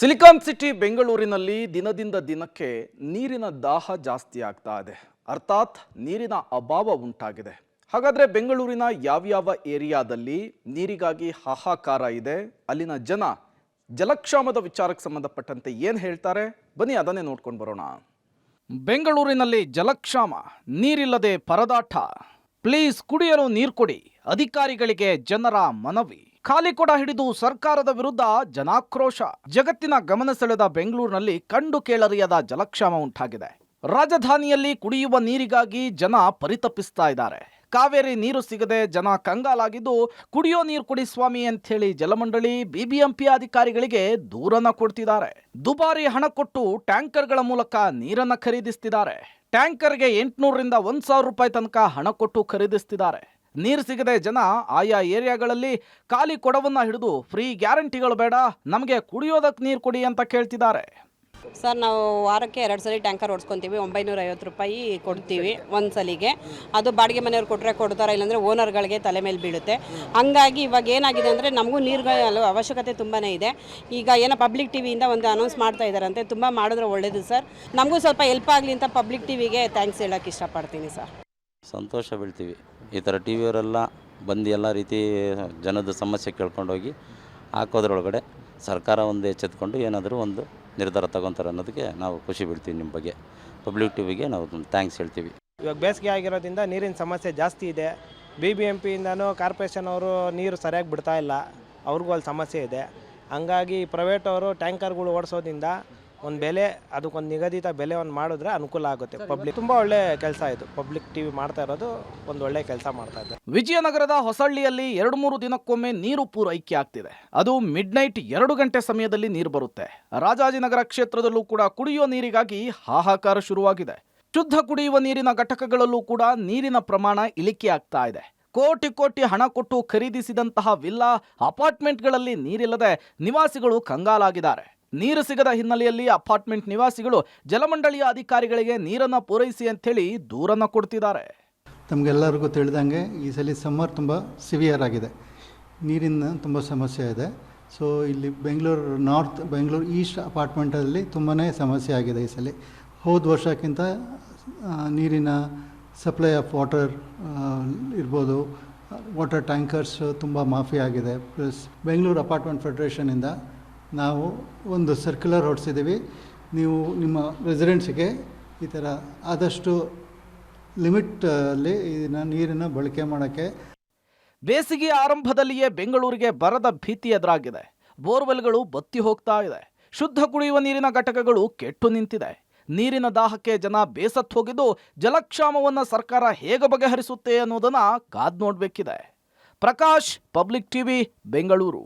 Silicon city ಬೆಂಗಳೂರಿನಲ್ಲಿ ದಿನದಿಂದ ದಿನಕ್ಕೆ ನೀರಿನ ದಾಹ ಜಾಸ್ತಿ ಆಗ್ತಾ ಇದೆ. ಅರ್ಥಾತ್ ನೀರಿನ ಅಭಾವ ಉಂಟಾಗಿದೆ. ಹಾಗಾದ್ರೆ ಬೆಂಗಳೂರಿನ ಯಾವ್ಯಾವ ಏರಿಯಾದಲ್ಲಿ ನೀರಿಗಾಗಿ ಹಾಹಾಕಾರ ಇದೆ, ಅಲ್ಲಿನ ಜನ ಜಲಕ್ಷಾಮದ ವಿಚಾರಕ್ಕೆ ಸಂಬಂಧಪಟ್ಟಂತೆ ಏನು ಹೇಳ್ತಾರೆ, ಬನ್ನಿ ಅದನ್ನೇ ನೋಡ್ಕೊಂಡು ಬರೋಣ. ಬೆಂಗಳೂರಿನಲ್ಲಿ ಜಲಕ್ಷಾಮ, ನೀರಿಲ್ಲದೆ ಪರದಾಟ. ಪ್ಲೀಸ್ ಕುಡಿಯಲು ನೀರು ಕೊಡಿ, ಅಧಿಕಾರಿಗಳಿಗೆ ಜನರ ಮನವಿ. ಖಾಲಿ ಕೊಡ ಹಿಡಿದು ಸರ್ಕಾರದ ವಿರುದ್ಧ ಜನಾಕ್ರೋಶ. ಜಗತ್ತಿನ ಗಮನ ಸೆಳೆದ ಬೆಂಗಳೂರಿನಲ್ಲಿ ಕಂಡು ಕೇಳರಿಯದ ಜಲಕ್ಷಾಮ ಉಂಟಾಗಿದೆ. ರಾಜಧಾನಿಯಲ್ಲಿ ಕುಡಿಯುವ ನೀರಿಗಾಗಿ ಜನ ಪರಿತಪಿಸ್ತಾ ಇದ್ದಾರೆ. ಕಾವೇರಿ ನೀರು ಸಿಗದೆ ಜನ ಕಂಗಾಲಾಗಿದ್ದು, ಕುಡಿಯೋ ನೀರು ಕೊಡಿ ಸ್ವಾಮಿ ಅಂತ ಹೇಳಿ ಜಲಮಂಡಳಿ ಬಿಬಿಎಂಪಿ ಅಧಿಕಾರಿಗಳಿಗೆ ದೂರನ್ನ ಕೊಡ್ತಿದ್ದಾರೆ. ದುಬಾರಿ ಹಣ ಕೊಟ್ಟು ಟ್ಯಾಂಕರ್ಗಳ ಮೂಲಕ ನೀರನ್ನ ಖರೀದಿಸ್ತಿದ್ದಾರೆ. ಟ್ಯಾಂಕರ್ಗೆ 800 ರಿಂದ 1000 ರೂಪಾಯಿ ತನಕ ಹಣ ಕೊಟ್ಟು ಖರೀದಿಸ್ತಿದ್ದಾರೆ. ನೀರು ಸಿಗದೆ ಜನ ಆಯಾ ಏರಿಯಾಗಳಲ್ಲಿ ಖಾಲಿ ಕೊಡವನ್ನ ಹಿಡಿದು ಫ್ರೀ ಗ್ಯಾರಂಟಿಗಳು ಬೇಡ, ನಮಗೆ ಕುಡಿಯೋದಕ್ಕೆ ನೀರು ಕೊಡಿ ಅಂತ ಕೇಳ್ತಿದ್ದಾರೆ. ಸರ್, ನಾವು ವಾರಕ್ಕೆ 2 ಸಲ ಟ್ಯಾಂಕರ್ ಓಡಿಸ್ಕೊತೀವಿ. 950 ರೂಪಾಯಿ ಕೊಡ್ತೀವಿ ಒಂದು ಸಲಿಗೆ. ಅದು ಬಾಡಿಗೆ ಮನೆಯವ್ರು ಕೊಟ್ಟರೆ ಕೊಡ್ತಾರೆ, ಇಲ್ಲಾಂದರೆ ಓನರ್ಗಳಿಗೆ ತಲೆ ಮೇಲೆ ಬೀಳುತ್ತೆ. ಹಂಗಾಗಿ ಇವಾಗ ಏನಾಗಿದೆ ಅಂದರೆ ನಮಗೂ ನೀರುಗಳ ಅವಶ್ಯಕತೆ ತುಂಬಾ ಇದೆ. ಈಗ ಏನೋ ಪಬ್ಲಿಕ್ ಟಿವಿಯಿಂದ ಒಂದು ಅನೌನ್ಸ್ ಮಾಡ್ತಾ ಇದ್ದಾರಂತೆ, ತುಂಬ ಮಾಡಿದ್ರೆ ಒಳ್ಳೆಯದು ಸರ್. ನಮಗೂ ಸ್ವಲ್ಪ ಹೆಲ್ಪ್ ಆಗಲಿ ಅಂತ ಪಬ್ಲಿಕ್ ಟಿವಿಗೆ ಥ್ಯಾಂಕ್ಸ್ ಹೇಳೋಕ್ಕೆ ಇಷ್ಟಪಡ್ತೀನಿ ಸರ್. ಸಂತೋಷ ಬೀಳ್ತೀವಿ. ಈ ಥರ ಟಿ ವಿಯವರೆಲ್ಲ ಬಂದು ಎಲ್ಲ ರೀತಿ ಜನದ ಸಮಸ್ಯೆ ಕೇಳ್ಕೊಂಡೋಗಿ ಹಾಕೋದ್ರೊಳಗಡೆ ಸರ್ಕಾರ ಒಂದು ಎಚ್ಚೆತ್ಕೊಂಡು ಏನಾದರೂ ಒಂದು ನಿರ್ಧಾರ ತಗೊತಾರೆ ಅನ್ನೋದಕ್ಕೆ ನಾವು ಖುಷಿ ಬೀಳ್ತೀವಿ. ನಿಮ್ಮ ಬಗ್ಗೆ ಪಬ್ಲಿಕ್ ಟಿವಿಗೆ ನಾವು ಥ್ಯಾಂಕ್ಸ್ ಹೇಳ್ತೀವಿ. ಇವಾಗ ಬೇಸಿಗೆ ಆಗಿರೋದ್ರಿಂದ ನೀರಿನ ಸಮಸ್ಯೆ ಜಾಸ್ತಿ ಇದೆ. BBMPಯಿಂದನೂ ಕಾರ್ಪೊರೇಷನ್ ಅವರು ನೀರು ಸರಿಯಾಗಿ ಬಿಡ್ತಾ ಇಲ್ಲ, ಅವ್ರಿಗೂ ಅಲ್ಲಿ ಸಮಸ್ಯೆ ಇದೆ. ಹಂಗಾಗಿ ಪ್ರೈವೇಟ್ ಅವರು ಟ್ಯಾಂಕರ್ಗಳು ಓಡಿಸೋದ್ರಿಂದ ಒಂದು ಬೆಲೆ, ಅದಕ್ಕೊಂದು ನಿಗದಿತ ಬೆಲೆ ಒಂದು ಮಾಡಿದ್ರೆ ಅನುಕೂಲ ಆಗುತ್ತೆ. ಪಬ್ಲಿಕ್ ತುಂಬ ಒಳ್ಳೆ ಕೆಲಸ ಇದು. ಪಬ್ಲಿಕ್ ಟಿವಿ ಮಾಡ್ತಾ ಇರೋದು ಒಂದು ಒಳ್ಳೆ ಕೆಲಸ ಮಾಡ್ತಾ ಇದೆ. ವಿಜಯನಗರದ ಹೊಸಳ್ಳಿಯಲ್ಲಿ 2-3 ದಿನಕ್ಕೊಮ್ಮೆ ನೀರು ಪೂರೈಕೆ ಆಗ್ತಿದೆ. ಅದು ಮಿಡ್ನೈಟ್ 2 ಗಂಟೆ ಸಮಯದಲ್ಲಿ ನೀರು ಬರುತ್ತೆ. ರಾಜಾಜಿನಗರ ಕ್ಷೇತ್ರದಲ್ಲೂ ಕೂಡ ಕುಡಿಯುವ ನೀರಿಗಾಗಿ ಹಾಹಾಕಾರ ಶುರುವಾಗಿದೆ. ಶುದ್ಧ ಕುಡಿಯುವ ನೀರಿನ ಘಟಕಗಳಲ್ಲೂ ಕೂಡ ನೀರಿನ ಪ್ರಮಾಣ ಇಳಿಕೆ ಆಗ್ತಾ ಇದೆ. ಕೋಟಿ ಹಣ ಕೊಟ್ಟು ಖರೀದಿಸಿದಂತಹ ವಿಲ್ಲಾ ಅಪಾರ್ಟ್ಮೆಂಟ್ಗಳಲ್ಲಿ ನೀರಿಲ್ಲದೆ ನಿವಾಸಿಗಳು ಕಂಗಾಲಾಗಿದ್ದಾರೆ. ನೀರು ಸಿಗದ ಹಿನ್ನೆಲೆಯಲ್ಲಿ ಅಪಾರ್ಟ್ಮೆಂಟ್ ನಿವಾಸಿಗಳು ಜಲಮಂಡಳಿಯ ಅಧಿಕಾರಿಗಳಿಗೆ ನೀರನ್ನು ಪೂರೈಸಿ ಅಂತೇಳಿ ದೂರನ್ನು ಕೊಡ್ತಿದ್ದಾರೆ. ತಮಗೆಲ್ಲರಿಗೂ ತಿಳಿದಂಗೆ ಈ ಸಲ ಸಮ್ಮರ್ ತುಂಬ ಸಿವಿಯರ್ ಆಗಿದೆ. ನೀರಿನ ತುಂಬ ಸಮಸ್ಯೆ ಇದೆ. ಸೊ ಇಲ್ಲಿ ಬೆಂಗಳೂರು ನಾರ್ತ್, ಬೆಂಗಳೂರು ಈಸ್ಟ್ ಅಪಾರ್ಟ್ಮೆಂಟಲ್ಲಿ ತುಂಬಾ ಸಮಸ್ಯೆ ಆಗಿದೆ ಈ ಸಲ. ಹೋದ ವರ್ಷಕ್ಕಿಂತ ನೀರಿನ ಸಪ್ಲೈ ಆಫ್ ವಾಟರ್ ಇರ್ಬೋದು, ವಾಟರ್ ಟ್ಯಾಂಕರ್ಸ್ ತುಂಬ ಮಾಫಿ ಆಗಿದೆ. ಪ್ಲಸ್ ಬೆಂಗಳೂರು ಅಪಾರ್ಟ್ಮೆಂಟ್ ಫೆಡರೇಷನಿಂದ ನಾವು ಒಂದು ಸರ್ಕ್ಯುಲರ್ ಹೊರಡಿಸಿದ್ದೀವಿ. ನೀವು ನಿಮ್ಮ ರೆಸಿಡೆನ್ಸಿಗೆ ಈ ಥರ ಆದಷ್ಟು ಲಿಮಿಟಲ್ಲಿ ಇದನ್ನು ನೀರನ್ನು ಬಳಕೆ ಮಾಡೋಕ್ಕೆ. ಬೇಸಿಗೆ ಆರಂಭದಲ್ಲಿಯೇ ಬೆಂಗಳೂರಿಗೆ ಬರದ ಭೀತಿ ಎದುರಾಗಿದೆ. ಬೋರ್ವೆಲ್ಗಳು ಬತ್ತಿ ಹೋಗ್ತಾ ಇದೆ. ಶುದ್ಧ ಕುಡಿಯುವ ನೀರಿನ ಘಟಕಗಳು ಕೆಟ್ಟು ನಿಂತಿದೆ. ನೀರಿನ ದಾಹಕ್ಕೆ ಜನ ಬೇಸತ್ತು ಹೋಗಿದ್ದು, ಜಲಕ್ಷಾಮವನ್ನು ಸರ್ಕಾರ ಹೇಗೆ ಬಗೆಹರಿಸುತ್ತೆ ಅನ್ನೋದನ್ನ ಕಾದ್ ನೋಡಬೇಕಿದೆ. Prakash, public TV, Bengaluru.